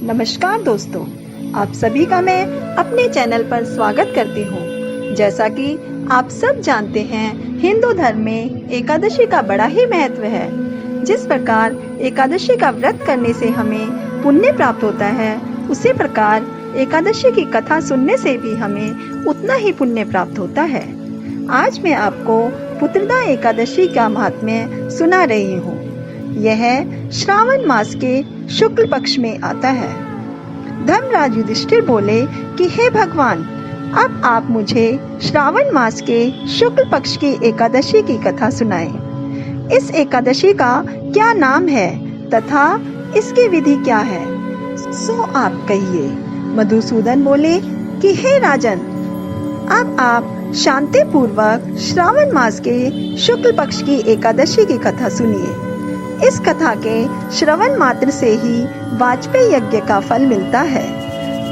नमस्कार दोस्तों, आप सभी का मैं अपने चैनल पर स्वागत करती हूँ। जैसा कि आप सब जानते हैं, हिंदू धर्म में एकादशी का बड़ा ही महत्व है। जिस प्रकार एकादशी का व्रत करने से हमें पुण्य प्राप्त होता है, उसी प्रकार एकादशी की कथा सुनने से भी हमें उतना ही पुण्य प्राप्त होता है। आज मैं आपको पुत्रदा एकादशी का महात्म्य सुना रही हूँ। यह श्रावण मास के शुक्ल पक्ष में आता है। धर्मराज युधिष्ठिर बोले कि हे भगवान, अब आप मुझे श्रावण मास के शुक्ल पक्ष की एकादशी की कथा सुनाएं। इस एकादशी का क्या नाम है तथा इसकी विधि क्या है, सो आप कहिए। मधुसूदन बोले कि हे राजन, अब आप शांति पूर्वक श्रावण मास के शुक्ल पक्ष की एकादशी की कथा सुनिए। इस कथा के श्रवण मात्र से ही वाजपेयी यज्ञ का फल मिलता है।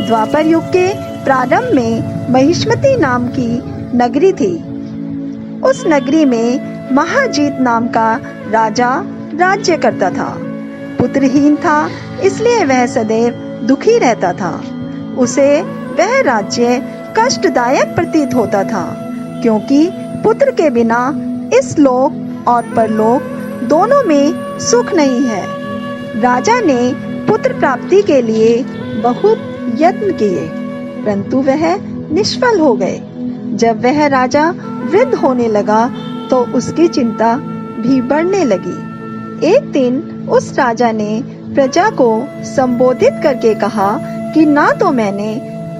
द्वापर युग के प्रारंभ में महिष्मती नाम की नगरी थी। उस नगरी में महाजीत नाम का राजा राज्य करता था। पुत्रहीन था, इसलिए वह सदैव दुखी रहता था। उसे वह राज्य कष्टदायक प्रतीत होता था, क्योंकि पुत्र के बिना इस लोक और परलोक दोनों में सुख नहीं है। राजा ने पुत्र प्राप्ति के लिए बहुत यत्न किए, परंतु वह निष्फल हो गए। जब वह राजा वृद्ध होने लगा तो उसकी चिंता भी बढ़ने लगी। एक दिन उस राजा ने प्रजा को संबोधित करके कहा कि ना तो मैंने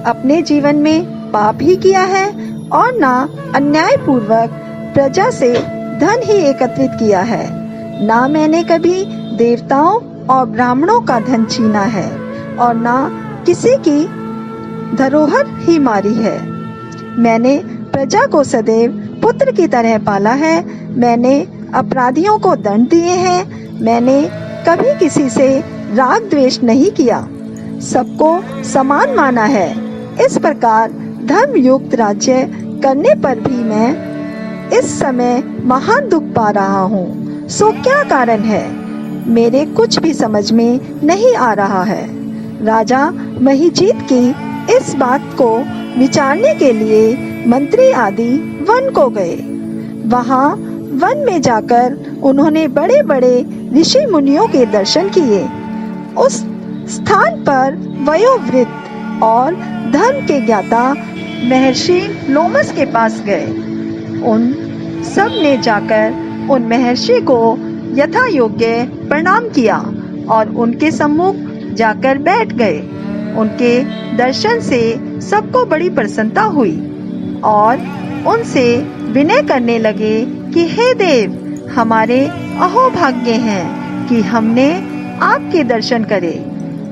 अपने जीवन में पाप ही किया है और ना अन्यायपूर्वक प्रजा से धन ही एकत्रित किया है। ना मैंने कभी देवताओं और ब्राह्मणों का धन छीना है और ना किसी की धरोहर ही मारी है। मैंने प्रजा को सदैव पुत्र की तरह पाला है। मैंने अपराधियों को दंड दिए हैं। मैंने कभी किसी से राग द्वेष नहीं किया, सबको समान माना है। इस प्रकार धर्म युक्त राज्य करने पर भी मैं इस समय महान दुख पा रहा हूँ। सो क्या कारण है, मेरे कुछ भी समझ में नहीं आ रहा है। राजा महिजीत की इस बात को विचारने के लिए मंत्री आदि वन को गए। वहां वन में जाकर उन्होंने बड़े बड़े ऋषि मुनियों के दर्शन किए। उस स्थान पर वयोवृद्ध और धर्म के ज्ञाता महर्षि लोमस के पास गए। उन सब ने जाकर उन महर्षि को यथा योग्य प्रणाम किया और उनके सम्मुख जाकर बैठ गए। उनके दर्शन से सबको बड़ी प्रसन्नता हुई और उनसे विनय करने लगे कि हे देव, हमारे अहोभाग्य हैं कि हमने आपके दर्शन करे।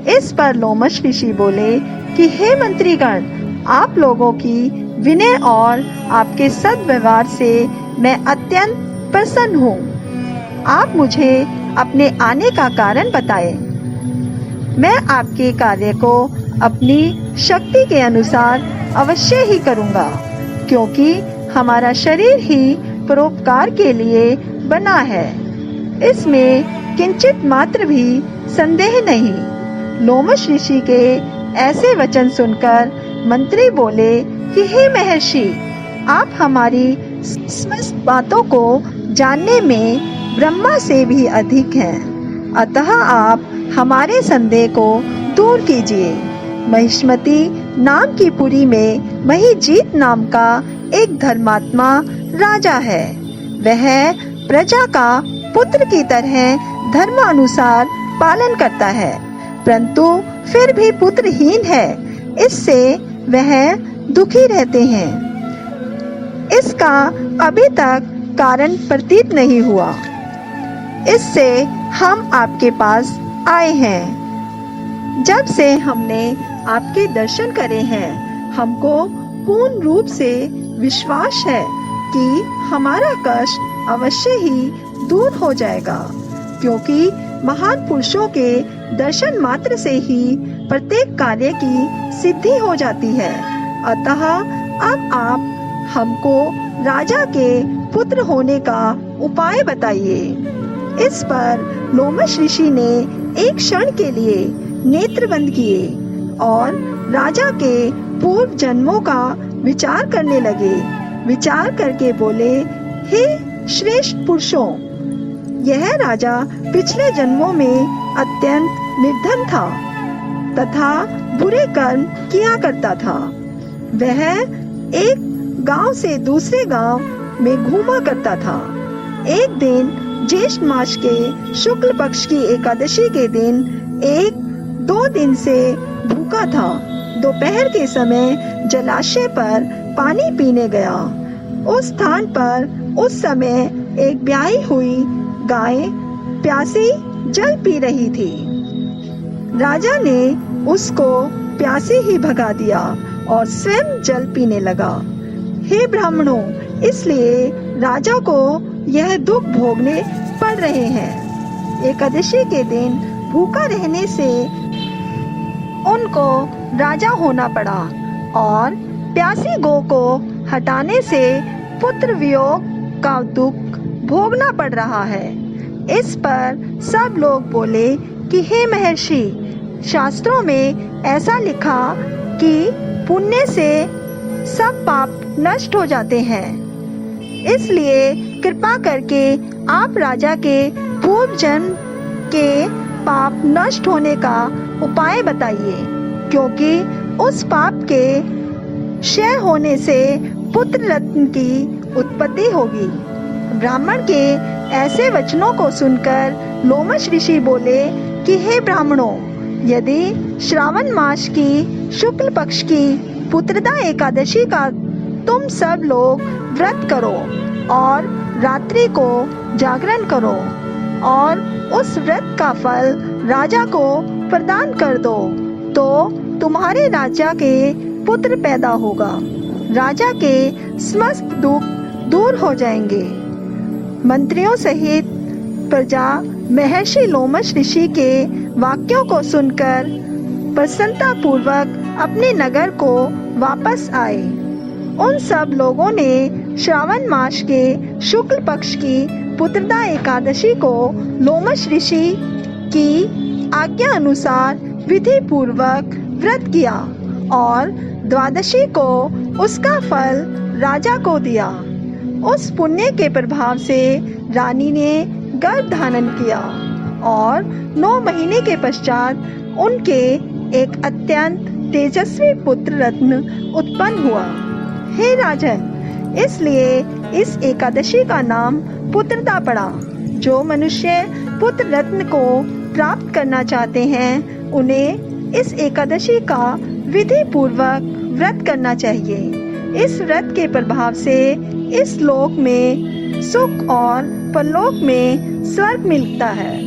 इस पर लोमश ऋषि बोले कि हे मंत्रीगण, आप लोगों की विनय और आपके सद्व्यवहार से मैं अत्यंत प्रसन्न हूँ। आप मुझे अपने आने का कारण बताएं। मैं आपके कार्य को अपनी शक्ति के अनुसार अवश्य ही करूँगा, क्योंकि हमारा शरीर ही परोपकार के लिए बना है। इसमें किंचित मात्र भी संदेह नहीं। लोमश ऋषि के ऐसे वचन सुनकर मंत्री बोले कि हे महर्षि, आप हमारी समस्त बातों को जानने में ब्रह्मा से भी अधिक हैं। अतः आप हमारे संदेह को दूर कीजिए। महिष्मती नाम की पुरी में महिजीत नाम का एक धर्मात्मा राजा है। वह प्रजा का पुत्र की तरह धर्मानुसार पालन करता है, परंतु फिर भी पुत्रहीन है। इससे वह दुखी रहते हैं। इसका अभी तक कारण प्रतीत नहीं हुआ। इससे हम आपके पास आए हैं। जब से हमने आपके दर्शन करे हैं, हमको पूर्ण रूप से विश्वास है कि हमारा कष्ट अवश्य ही दूर हो जाएगा, क्योंकि महान पुरुषों के दर्शन मात्र से ही प्रत्येक कार्य की सिद्धि हो जाती है। अतः अब आप हमको राजा के पुत्र होने का उपाय बताइए। इस पर लोमश ऋषि ने एक क्षण के लिए नेत्र बंद किए और राजा के पूर्व जन्मों का विचार करने लगे। विचार करके बोले, हे श्रेष्ठ पुरुषों, यह राजा पिछले जन्मों में अत्यंत निर्धन था तथा बुरे कर्म किया करता था। वह एक गांव से दूसरे गांव में घूमा करता था। एक दिन ज्येष्ठ मास के शुक्ल पक्ष की एकादशी के दिन 1-2 दिन से भूखा था। दोपहर के समय जलाशय पर पानी पीने गया। उस स्थान पर उस समय एक ब्याही हुई गाय प्यासी जल पी रही थी। राजा ने उसको प्यासे ही भगा दिया और स्वयं जल पीने लगा। हे ब्राह्मणों, इसलिए राजा को यह दुख भोगने पड़ रहे हैं। एकादशी के दिन भूखा रहने से उनको राजा होना पड़ा और प्यासी गौ को हटाने से पुत्र वियोग का दुख भोगना पड़ रहा है। इस पर सब लोग बोले कि हे महर्षि, शास्त्रों में ऐसा लिखा कि पुण्य से सब पाप नष्ट हो जाते हैं। इसलिए कृपा करके आप राजा के पूर्व जन्म के पाप नष्ट होने का उपाय बताइए, क्योंकि उस पाप के क्षय होने से पुत्र रत्न की उत्पत्ति होगी। ब्राह्मण के ऐसे वचनों को सुनकर लोमश ऋषि बोले कि हे ब्राह्मणों, यदि श्रावण मास की शुक्ल पक्ष की पुत्रदा एकादशी का तुम सब लोग व्रत करो और रात्रि को जागरण करो और उस व्रत का फल राजा को प्रदान कर दो, तो तुम्हारे राजा के पुत्र पैदा होगा। राजा के समस्त दुख दूर हो जाएंगे। मंत्रियों सहित प्रजा महर्षि लोमश ऋषि के वाक्यों को सुनकर प्रसन्नता पूर्वक अपने नगर को वापस आए। उन सब लोगों ने श्रावण मास के शुक्ल पक्ष की पुत्रदा एकादशी को लोमश ऋषि की आज्ञा अनुसार विधि पूर्वक व्रत किया और द्वादशी को उसका फल राजा को दिया। उस पुण्य के प्रभाव से रानी ने गर्भ धारण किया और 9 महीने के पश्चात उनके एक अत्यंत तेजस्वी पुत्र रत्न उत्पन्न हुआ। हे राजन, इसलिए इस एकादशी का नाम पुत्रदा पड़ा। जो मनुष्य पुत्र रत्न को प्राप्त करना चाहते हैं, उन्हें इस एकादशी का विधि पूर्वक व्रत करना चाहिए। इस व्रत के प्रभाव से इस लोक में सुख और परलोक में स्वर्ग मिलता है।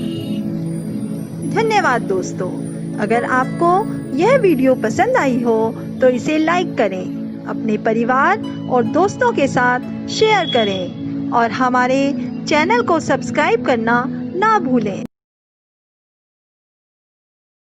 धन्यवाद दोस्तों। अगर आपको यह वीडियो पसंद आई हो तो इसे लाइक करें, अपने परिवार और दोस्तों के साथ शेयर करें और हमारे चैनल को सब्सक्राइब करना ना भूलें।